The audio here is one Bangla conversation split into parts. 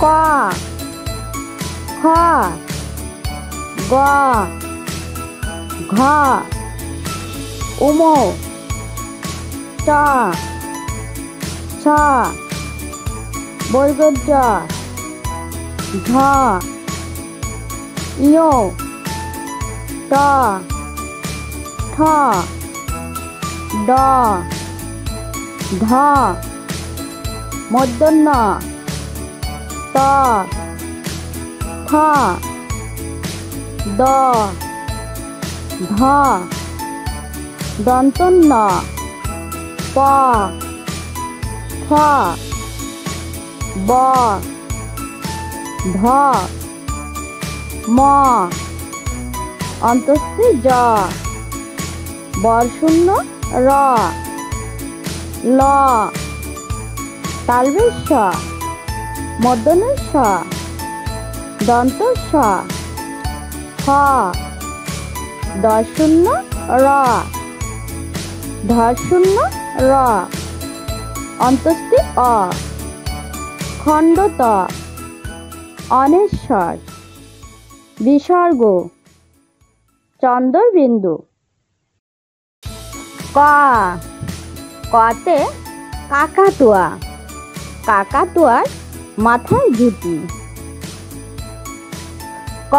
ক খ গ ঘ উম চ ছ বর্গজ ঝ ইয় ট ঠ ড ঢ মূর্ধন্য ত থ দ ধ দন্তন্য প ফ ব ভ ম অন্তস্থি জ বরশূন্য র ল তালবেশ স মূর্ধন্য স দন্ত স হ দশূন্য র ধশূন্য র অন্তস্থি অ খণ্ডত অনেশ্বর বিসর্গ চন্দ্রবিন্দু ক কতে কাকাতুয়া কাকাতুয়ার মাথায় জুটি ক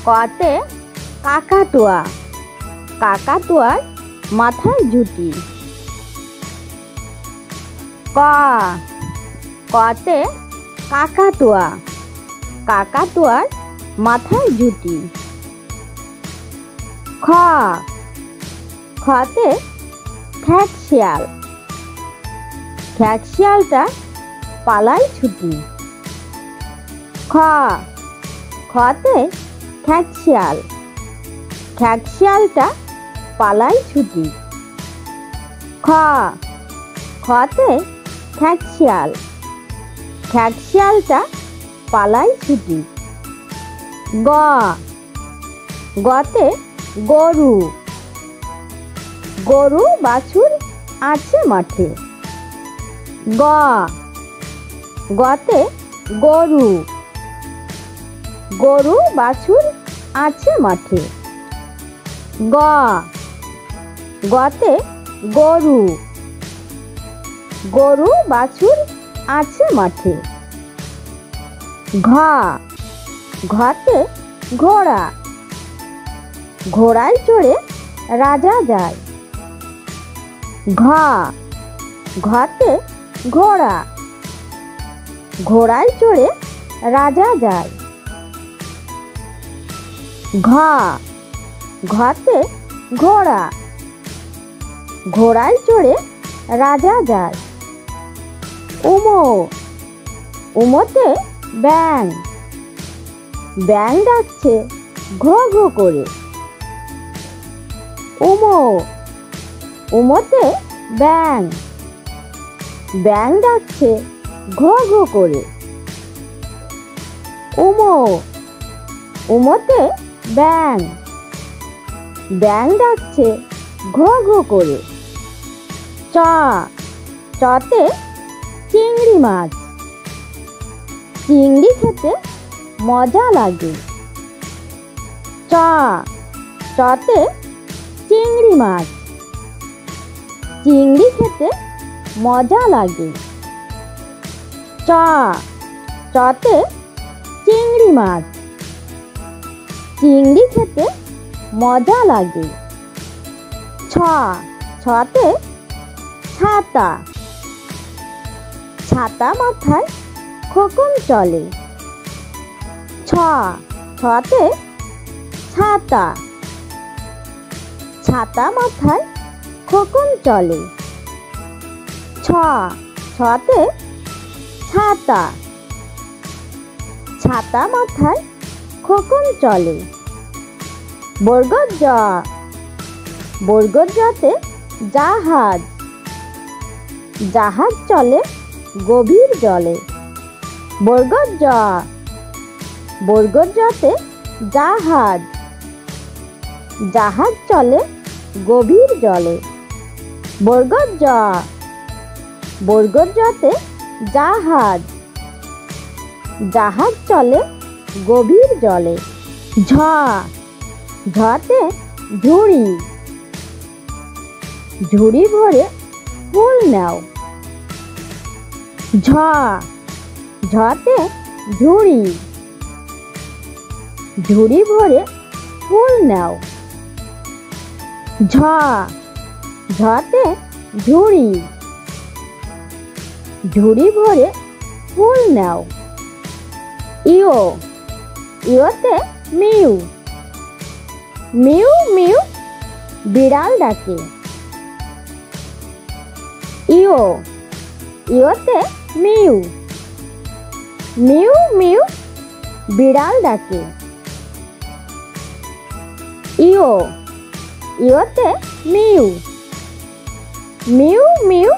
কতে কাকাতুয়া কাকাতুয়ার মাথায় জুটি ক কতে কাকাতুয়া কাকাতুয়ার মাথায় জুটি খ খতে খ্যাঁক শিয়াল খ্যাঁক শিয়ালটা পালায় ছুটি খ খতে খ্যাঁক শিয়ালটা পালায় ছুটি খ খতে খ্যাঁক শিয়ালটা পালায় ছুটি গ গতে গরু গরু বাছুর আছে মাঠে গ গতে গরু গরু বাছুর আছে মাঠে গ গতে গরু গরু বাছুর আছে মাঠে ঘ ঘতে ঘোড়া ঘোড়ায় চড়ে রাজা যায় ঘ ঘতে ঘোড়া ঘোড়ায় চড়ে রাজা যায় ঘ ঘতে ঘোড়া ঘোড়ায় চড়ে রাজা যায় উম উমতে ব্যাঙ ব্যাঙ ডাকছে ঘো ঘো করে উম উমতে ব্যাঙ ব্যাঙ ডাকছে ঘো ঘো করে উম উমতে ব্যাঙ ব্যাঙ ডাকছে ঘো ঘো করে চ চতে চিংড়ি মাছ চিংড়ি খেতে মজা লাগে চ চতে চিংড়ি মাছ চিংড়ি খেতে মজা লাগে চ চতে চিংড়ি মাছ চিংড়ি খেতে মজা লাগে ছ ছতে ছাতা ছাতা মাথায় খোকন চলে ছ ছতে ছাতা ছাতা মাথায় খোকন চলে ছ ছতে ছাতা ছাতা মাথায় খোকন চলে বর্গজ বর্গজতে জাহাজ জাহাজ চলে গভীর জলে বর্গজ বর্গজতে জাহাজ জাহাজ চলে গভীর জলে বর্গজ বর্গজতে জাহাজ জাহাজ চলে গভীর জলে। ঝ ঝতে ঝুড়ি, ঝুড়ি ভরে ফুল নাও। ঝ ঝতে ঝুড়ি, ঝুড়ি ভরে ফুল নাও। ঝ ঝতে ঝুড়ি, ঝুড়ি ভরে ফুল নাও। ইও ইওতে মিউ, মিউ মিউ বিড়াল ডাকে। ইও ইওতে মিউ, মিউ মিউ বিড়াল ডাকে। ইও ইওতে মিউ, মিউ মিউ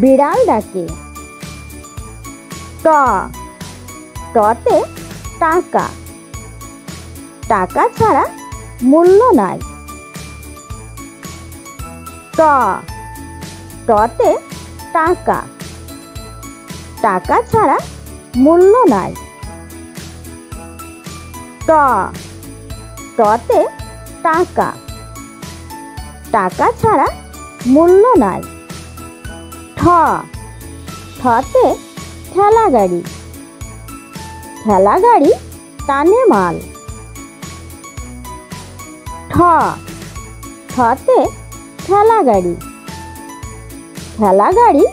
বিড়াল ডাকে। ট টতে টাকা, টাকা ছাড়া মূল্য নাই। ট টতে টাকা, টাকা ছাড়া মূল্য নাই। ট টতে টাকা, টাকা ছাড়া মূল্য নাই। ঠ ঠতে ঠেলা গাড়ি, ঠেলা গাড়ি টানে মাল। ঠ ঠতে ঠেলা গাড়ি, ঠেলা গাড়ি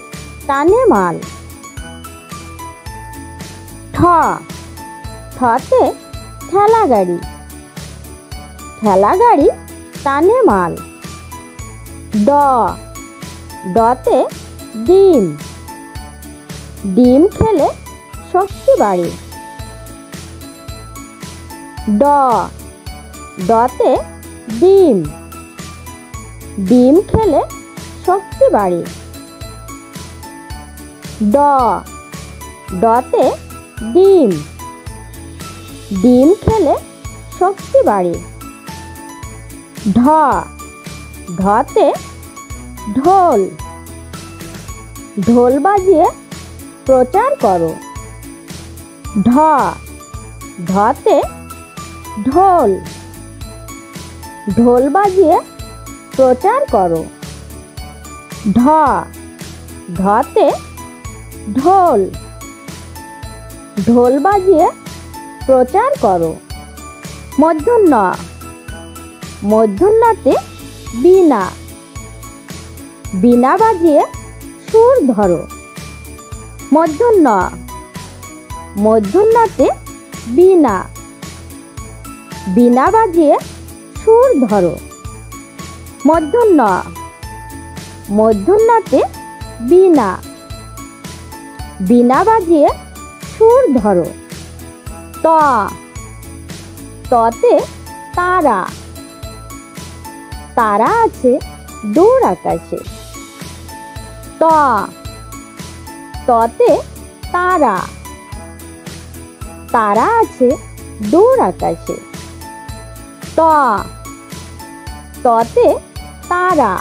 টানে মাল। ঠ ঠতে ঠেলা গাড়ি, ঠেলা গাড়ি টানে মাল। ড ডতে ডিম, ডিম খেলে শক্তি বাড়ে। ড ডতে ডিম, ডিম খেলে শক্তি বাড়ে। ড ডতে ডিম, ডিম খেলে শক্তি বাড়ে। ঢ ঢতে ঢোল, ঢোল বাজিয়ে প্রচার করো। ঢ ঢতে ঢোল, ঢোল বাজিয়ে প্রচার করো। ঢ ঢতে ঢোল, ঢোল বাজিয়ে প্রচার করো। মূর্ধন্য মূর্ধন্যতে বীণা, বীণা বাজিয়ে সুর ধরো। মূর্ধন্য মূর্ধন্যতে বীণা, বীণা বাজিয়ে সুর ধরো। মূর্ধন্য মূর্ধন্যতে বীণা, বীণা বাজিয়ে সুর ধরো। ত ততে তারা, তারা আছে দূর আকাশে। ত ততে তারা, তারা আছে দূর আকাশে। ত ততে তারা,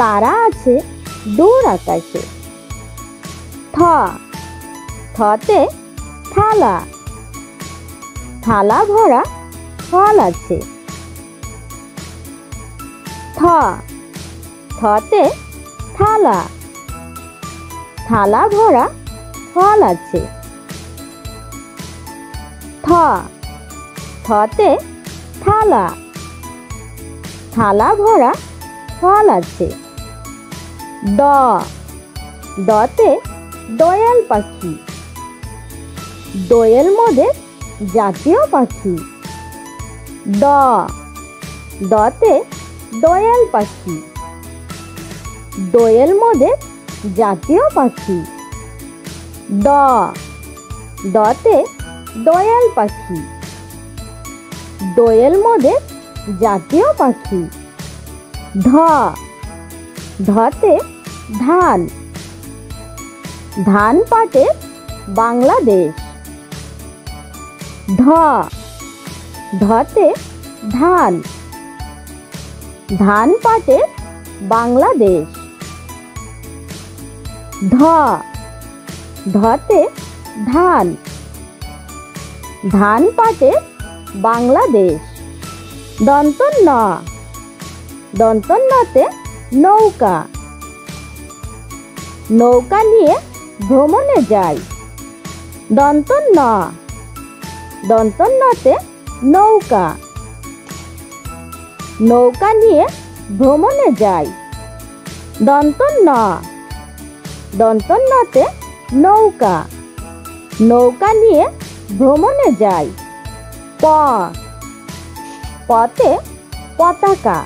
তারা আছে দূর আকাশে। থ থতে থালা, থালা ভরা ফল আছে। থ থতে থালা, থালা ভরা ফল আছে। থ থতে থালা, থালা ভরা ফল আছে। দ দতে দোয়েল পাখি, দোয়েল মোদের জাতীয় পাখি। দ দতে দোয়েল পাখি, দোয়েল মোদের জাতীয় পাখি। দ দতে দোয়েল পাখি, দোয়েল মোদের জাতীয় পাখি। ধ ধতে ধান, ধান পাটে বাংলাদেশ। ধ ধতে ধান, ধান পাটে বাংলাদেশ। ধ ধতে ধান। ধান পাটে বাংলাদেশ। দন্ত ন। দন্ত নতে নৌকা। নৌকা নিয়ে ভ্রমণে যাই। দন্ত ন। দন্ত নতে নৌকা। নৌকা নিয়ে ভ্রমণে যাই। দন্ত ন। দন্ত নতে নৌকা। নৌকা নিয়ে ভ্রমণে যাই। প। পতে পতাকা।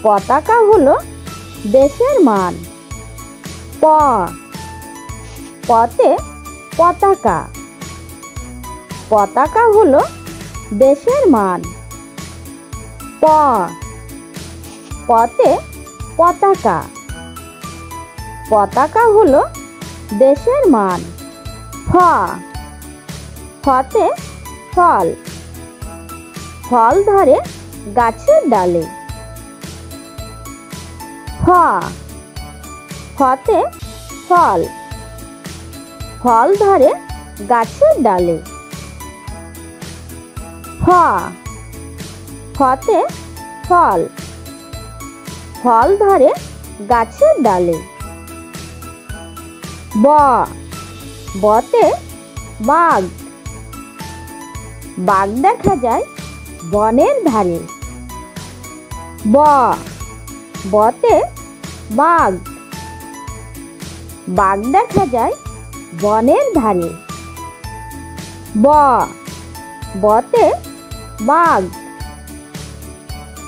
পতাকা হলো দেশের মান। প। পতে পতাকা। পতাকা হলো দেশের মান। প। পতে পতাকা। পতাকা হলো দেশের মান। ফ। ফতে ফল। ফল ধরে গাছের ডালে। ফ। ফতে ফল। ফল ধরে গাছের ডালে। ফ। ফতে ফল। ফল ধরে গাছের ডালে। ব। বতে বাঘ। বাঘ দেখা যায় বনের ধারে। ব। বতে বাঘ। বাঘ দেখা যায় বনের ধারে। ব। বতে বাঘ।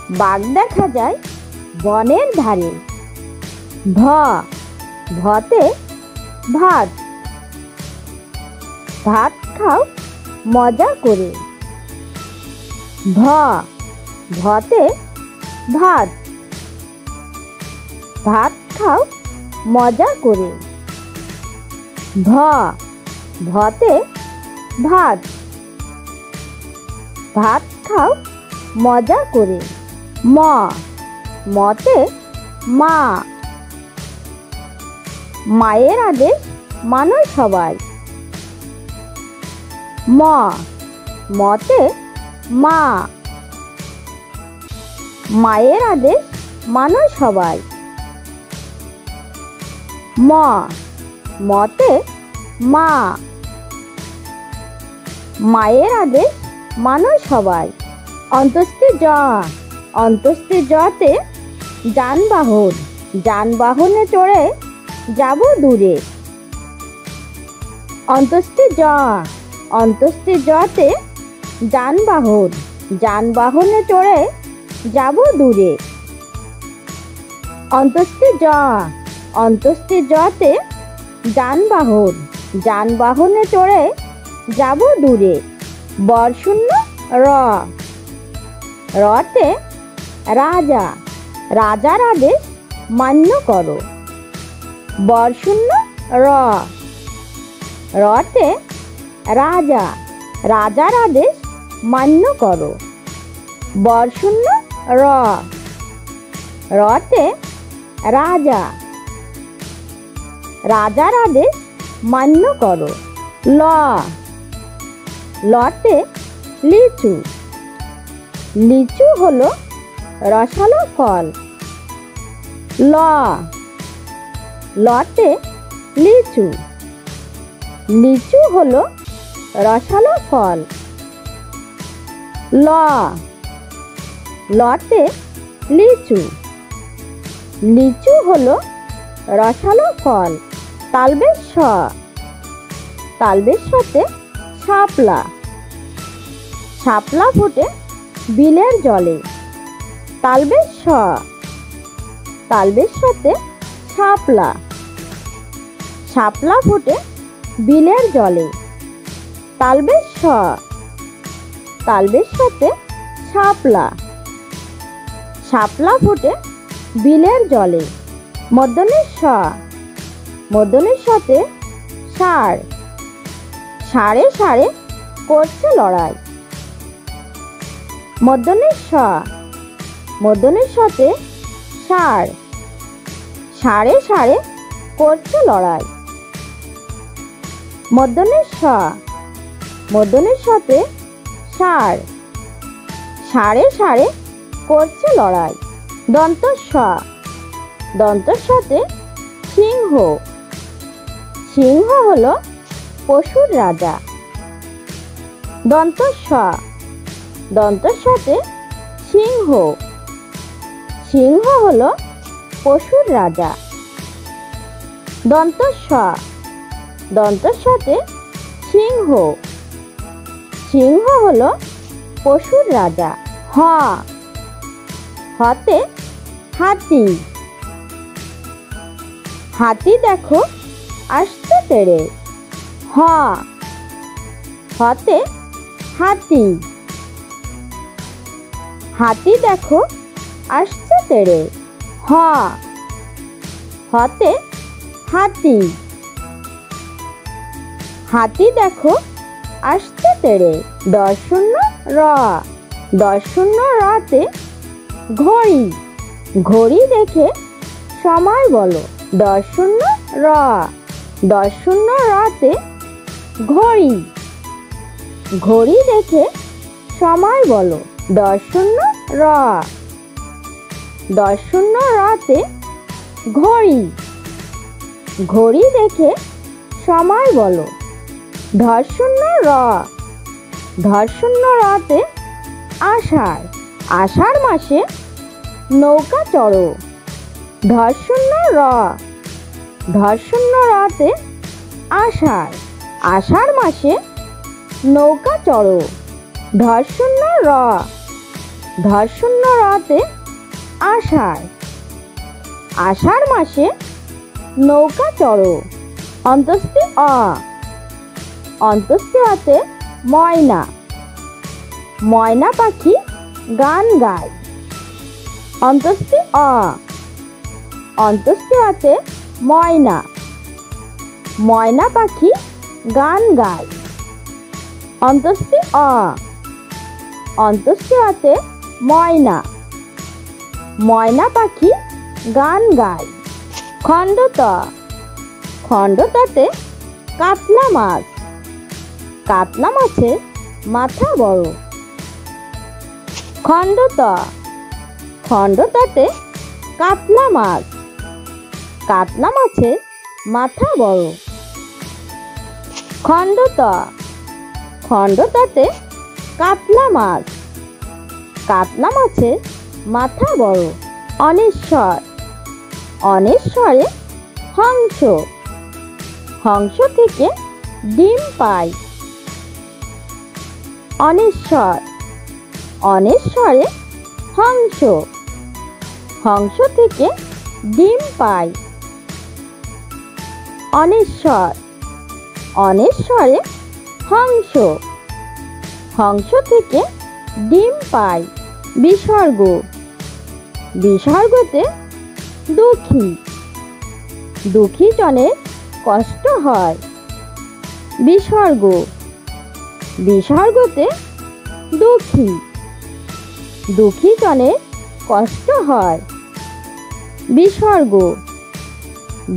বাঘ দেখা যায় বনের ধারে। ভ। ভতে ভাত। ভাত খাও মজা করে। ভ। ভতে ভাত। ভাত খাও মজা করে। ভ। ভতে ভাত। ভাত খাও মজা করে। ম। মতে মা। মায়ের আদেশ মানো সবাই। ম। মতে মা। মায়ের আদেশ মানো সবাই। ম। মতে মা। মায়ের আদেশ মানো সবাই। অন্তস্থে জ। অন্তস্থে জতে যানবাহন। যানবাহনে চড়ে যাব দূরে। অন্তস্থে জ। অন্তস্থে জতে যানবাহন। যানবাহনে চড়ে যাব দূরে। অন্তস্থে জ। অন্তস্থে জতে যানবাহন। যানবাহনে চড়ে যাব দূরে। বরশূন্য র। রতে রাজা। রাজার আদেশ মান্য করো। বরশূন্য র। রতে রাজা। রাজার আদেশ মান্য করো। বরশূন্য র। রতে রাজা। রাজার আদেশ মান্য করো। ল। লতে লিচু। লিচু হলো রসালো ফল। ল। লতে লিচু। লিচু হলো রসালো ফল। ল। লতে লিচু। লিচু হলো রসালো ফল। তালবেশ স। তালবেশ সতে শাপলা। শাপলা ফোটে বিলের জলে। তালবেশ স। তালবেশ সতে শাপলা। শাপলা ফোটে বিলের জলে। তালবেশ স। তালবেশ সতে শাপলা। শাপলা ফোটে বিলের জলে। মধ্যনের স। মধ্যনের সতে ষাঁড়। ষাঁড়ে ষাঁড়ে করছে লড়াই। মধ্যনের স। মধ্যনের সতে ষাঁড়। ষাঁড়ে ষাঁড়ে করছে লড়াই। মূর্ধন্যের ষ, মূর্ধন্যের শতে ষাঁড়, ষাঁড়ে ষাঁড়ে করছে লড়াই। দন্ত স, দন্তর শতে সিংহ, সিংহ হলো পশুর রাজা। দন্ত স, দন্তর শতে সিংহ, সিংহ হলো পশুর রাজা। দন্ত স, দন্তর শতে সিংহ, সিংহ হলো পশুর রাজা। হ, হতে হাতি, হাতি দেখো আসছে তেড়ে। হ, হতে হাতি, হাতি দেখো আসছে তেড়ে। হ, হতে হাতি, হাতি দেখো আসছে তেড়ে। দর্শন্য র, দর্শন্য রতে ঘড়ি, ঘড়ি দেখে সময় বলো। দর্শন্য র, দর্শন্য রতে ঘড়ি, ঘড়ি দেখে সময় বলো। দর্শন্য র, দর্শন্য রতে ঘড়ি, ঘড়ি দেখে সময় বলো। ধর্ষণ্য র, ধর্ষণ্য রতে আষাঢ়, আষাঢ় মাসে নৌকা চড়ো। ধর্ষণ্য র, ধর্ষণ্য রতে আষাঢ়, আষাঢ় মাসে নৌকা চড়ো। ধর্ষণ্য র, ধর্ষণ্য রতে আষাঢ়, আষাঢ় মাসে নৌকা চড়ো। অন্তস্থি অ, অন্তস্থি অতে ময়না, ময়না পাখি গান গায়। অন্তস্থি অ, অন্তস্থি অতে ময়না, ময়না পাখি গান গায়। অন্তস্থি অ, অন্তস্থি অতে ময়না, ময়না পাখি গান গায়। খণ্ড ত, খণ্ড ততে কাতলা মাছ, কাতলা মাছের মাথা বড়। খণ্ড ত, খণ্ড ততে কাতলা মাছ, কাতলা মাছের মাথা বড়। খণ্ড ত, খণ্ড ততে কাতলা মাছ, কাতলা মাছের মাথা বড়। অনেশ্বর, অনেশ্বরে হংস, হংস থেকে ডিম পাই। অনেশ্বর, অনেশ্বরে হংস, হংস থেকে ডিম পাই। অনেশ্বর, অনেশ্বরে হংস, হংস থেকে ডিম পাই। বিসর্গ, বিসর্গতে দুঃখী, দুঃখী জনের কষ্ট হয়। বিসর্গ, বিসর্গতে দুঃখী, দুঃখী জনের কষ্ট হয়। বিসর্গ,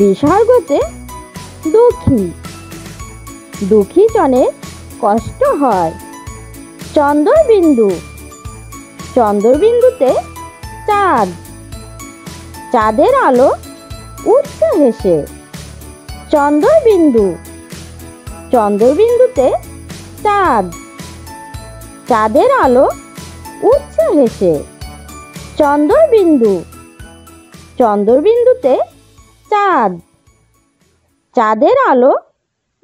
বিসর্গতে দুঃখী, দুঃখী জনের কষ্ট হয়। চন্দ্রবিন্দু, চন্দ্রবিন্দুতে চাঁদ, চাঁদের আলো উঠছে হেসে। চন্দ্রবিন্দু, চন্দ্রবিন্দুতে চাঁদ, চাঁদের আলো উঠছে হেসে। চন্দ্রবিন্দু, চন্দ্রবিন্দুতে চাঁদ, চাঁদের আলো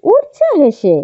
উঠছে হেসে।